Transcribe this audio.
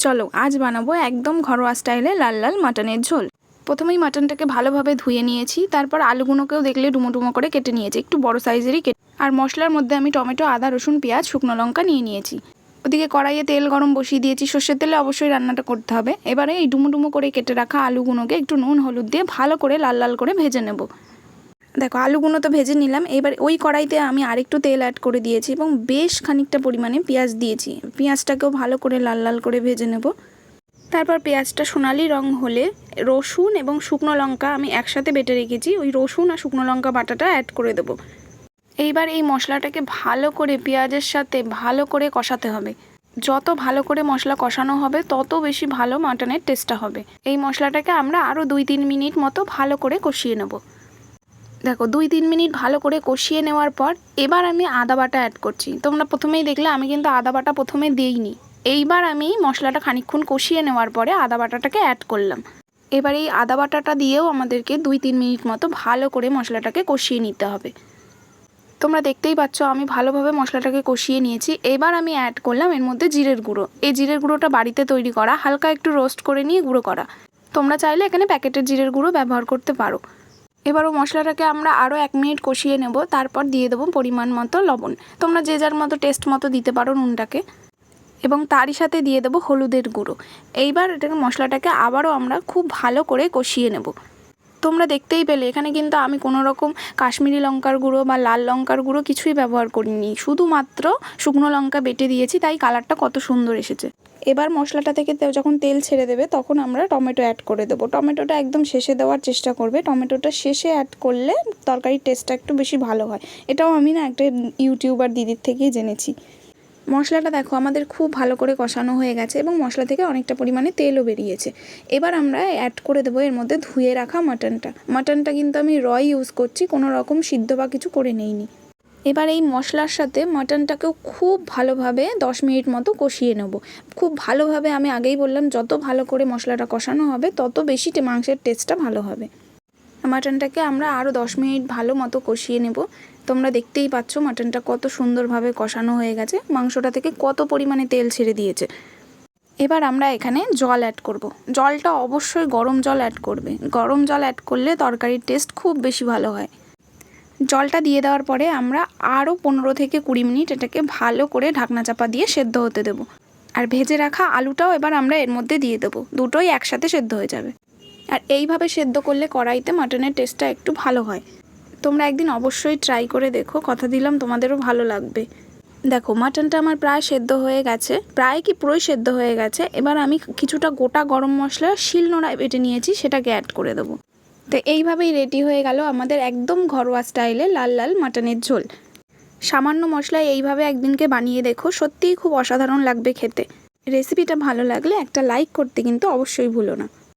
চলো আজ বানাবো একদম ঘরোয়া স্টাইলে লাল লাল মাটনের ঝোল। প্রথমেই মাটনটাকে ভালোভাবে ধুয়ে নিয়েছি, তারপর আলুগুলোকেও দেখলে ডুমো ডুমো করে কেটে নিয়েছি, একটু বড় সাইজেরই কেটে। আর মশলার মধ্যে আমি টমেটো, আদা, রসুন, পেঁয়াজ, শুকনো লঙ্কা নিয়ে নিয়েছি। ওদিকে কড়াইয়ে তেল গরম বসিয়ে দিয়েছি, সর্ষের তেলে অবশ্যই রান্নাটা করতে হবে। এবারে এই ডুমো ডুমো করে কেটে রাখা আলুগুলোকে একটু নুন হলুদ দিয়ে ভালো করে লাল লাল করে ভেজে নেব। দেখো আলুগুলো তো ভেজে নিলাম। এবার ওই কড়াইতে আমি আরেকটু তেল অ্যাড করে দিয়েছি এবং বেশ খানিকটা পরিমাণে পেঁয়াজ দিয়েছি। পেঁয়াজটাকেও ভালো করে লাল লাল করে ভেজে নেব। তারপর পেঁয়াজটা সোনালি রং হলে রসুন এবং শুকনো লঙ্কা আমি একসাথে বেটে রেখেছি, ওই রসুন আর শুকনো লঙ্কা বাটাটা অ্যাড করে দেবো। এইবার এই মশলাটাকে ভালো করে পেঁয়াজের সাথে ভালো করে কষাতে হবে। যত ভালো করে মশলা কষানো হবে তত বেশি ভালো মাটনের টেস্টটা হবে। এই মশলাটাকে আমরা আরও 2-3 মিনিট মতো ভালো করে কষিয়ে নেব। দেখো 2-3 মিনিট ভালো করে কষিয়ে নেওয়ার পর এবার আমি আদা বাটা অ্যাড করছি। তোমরা প্রথমেই দেখলে আমি কিন্তু আদা বাটা প্রথমে দিইনি। এইবার আমি মশলাটা খানিকক্ষণ কষিয়ে নেওয়ার পরে আদা বাটাটাকে অ্যাড করলাম। এবার এই আদা বাটাটা দিয়েও আমাদেরকে 2-3 মিনিট মতো ভালো করে মশলাটাকে কষিয়ে নিতে হবে। তোমরা দেখতেই পাচ্ছ আমি ভালোভাবে মশলাটাকে কষিয়ে নিয়েছি। এবার আমি অ্যাড করলাম এর মধ্যে জিরের গুঁড়ো। এই জিরের গুঁড়োটা বাড়িতে তৈরি করা, হালকা একটু রোস্ট করে নিয়ে গুঁড়ো করা। তোমরা চাইলে এখানে প্যাকেটের জিরের গুঁড়ো ব্যবহার করতে পারো। এবারও মশলাটাকে আমরা আরও 1 মিনিট কষিয়ে নেব। তারপর দিয়ে দেবো পরিমাণ মতো লবণ। তোমরা যে যার মতো টেস্ট মতো দিতে পারো নুনটাকে, এবং তারই সাথে দিয়ে দেবো হলুদের গুঁড়ো। এইবার এটাকে মশলাটাকে আবারও আমরা খুব ভালো করে কষিয়ে নেব। তোমরা দেখতেই পেলে এখানে কিন্তু আমি কোনো রকম কাশ্মীরি লঙ্কার গুঁড়ো বা লাল লঙ্কার গুঁড়ো কিছুই ব্যবহার করিনি, শুধুমাত্র শুকনো লঙ্কা বেটে দিয়েছি, তাই কালারটা কত সুন্দর এসেছে। এবার মশলাটা থেকে যখন তেল ছেড়ে দেবে তখন আমরা টমেটো অ্যাড করে দেবো। টমেটোটা একদম শেষে দেওয়ার চেষ্টা করবে। টমেটোটা শেষে অ্যাড করলে তরকারির টেস্টটা একটু বেশি ভালো হয়। এটাও আমি না একটা ইউটিউবার দিদির থেকেই জেনেছি। মশলাটা দেখো আমাদের খুব ভালো করে কষানো হয়ে গেছে এবং মশলা থেকে অনেকটা পরিমাণে তেলও বেরিয়েছে। এবার আমরা অ্যাড করে দেবো এর মধ্যে ধুয়ে রাখা মাটনটা কিন্তু আমি ইউজ করছি, কোনো রকম সিদ্ধ বা কিছু করে নেইনি। এবার এই মশলার সাথে মাটনটাকেও খুব ভালোভাবে 10 মিনিট মতো কষিয়ে নেব। খুব ভালোভাবে, আমি আগেই বললাম যত ভালো করে মশলাটা কষানো হবে তত বেশি মাংসের টেস্টটা ভালো হবে। মাটনটাকে আমরা আরও 10 মিনিট ভালো মতো কষিয়ে নেব। তোমরা দেখতেই পাচ্ছ মাটনটা কত সুন্দরভাবে কষানো হয়ে গেছে, মাংসটা থেকে কত পরিমাণে তেল ছেড়ে দিয়েছে। এবার আমরা এখানে জল অ্যাড করব। জলটা অবশ্যই গরম জল অ্যাড করবে। গরম জল অ্যাড করলে তরকারির টেস্ট খুব বেশি ভালো হয়। জলটা দিয়ে দেওয়ার পরে আমরা আরও 15 থেকে 20 মিনিট এটাকে ভালো করে ঢাকনা চাপা দিয়ে সেদ্ধ হতে দেবো। আর ভেজে রাখা আলুটাও এবার আমরা এর মধ্যে দিয়ে দেবো, দুটোই একসাথে সেদ্ধ হয়ে যাবে। আর এইভাবে সেদ্ধ করলে কড়াইতে মাটনের টেস্টটা একটু ভালো হয়। তোমরা একদিন অবশ্যই ট্রাই করে দেখো, কথা দিলাম তোমাদেরও ভালো লাগবে। দেখো মাটনটা আমার প্রায় সেদ্ধ হয়ে গেছে, প্রায় কি পুরোই সেদ্ধ হয়ে গেছে। এবার আমি কিছুটা গোটা গরম মশলা শিলনোড়ায় বেটে নিয়েছি, সেটাকে অ্যাড করে দেবো। তো এইভাবেই রেডি হয়ে গেল আমাদের একদম ঘরোয়া স্টাইলে লাল লাল মাটনের ঝোল। সামান্য মশলায় এইভাবে একদিনকে বানিয়ে দেখো, সত্যিই খুব অসাধারণ লাগবে খেতে। রেসিপিটা ভালো লাগলে একটা লাইক করতে কিন্তু অবশ্যই ভুলো না।